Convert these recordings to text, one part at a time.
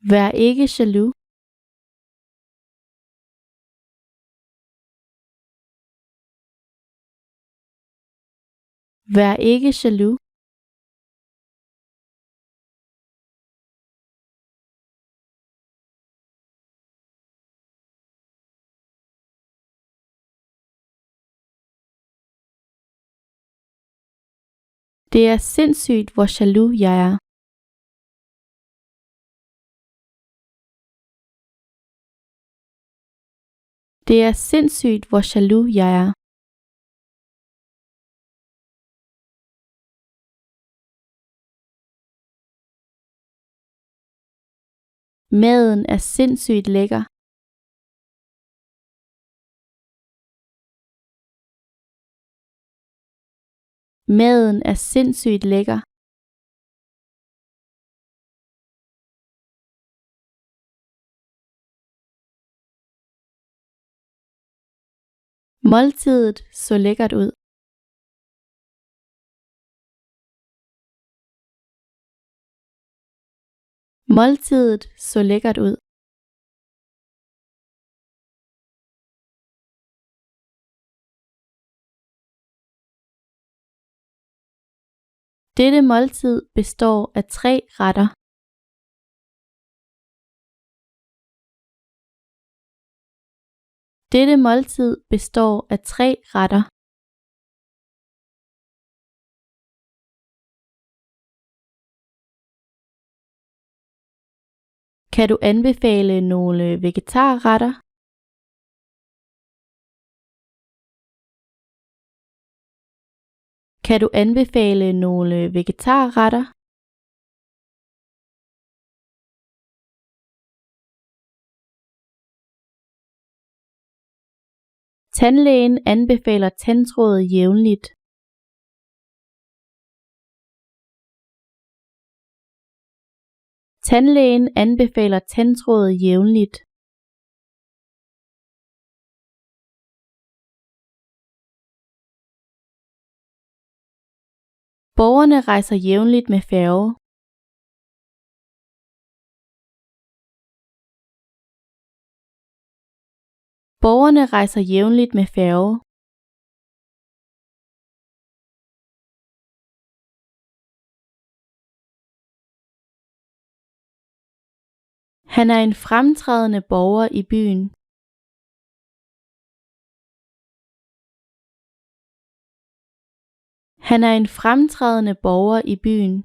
Vær ikke jaloux. Vær ikke jaloux. Det er sindssygt, hvor jaloux jeg er. Det er sindssygt, hvor jaloux jeg er. Maden er sindssygt lækker. Maden er sindssygt lækker. Måltidet så lækkert ud. Måltidet så lækkert ud. Dette måltid består af 3 retter. Dette måltid består af 3 retter. Kan du anbefale nogle vegetarretter? Kan du anbefale nogle vegetarretter? Tandlægen anbefaler tandtråd jævnligt. Tandlægen anbefaler tandtråd jævnligt. Borgerne rejser jævnligt med færge. Borgerne rejser jævnligt med færge. Han er en fremtrædende borger i byen. Han er en fremtrædende borger i byen.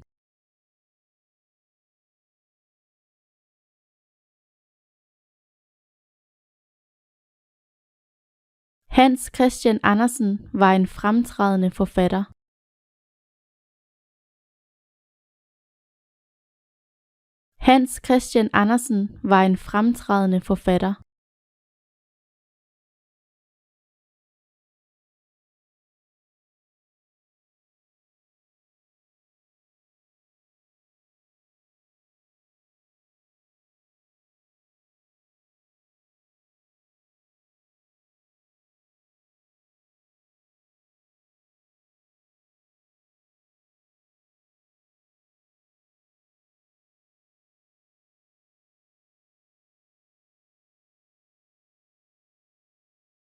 Hans Christian Andersen var en fremtrædende forfatter. Hans Christian Andersen var en fremtrædende forfatter.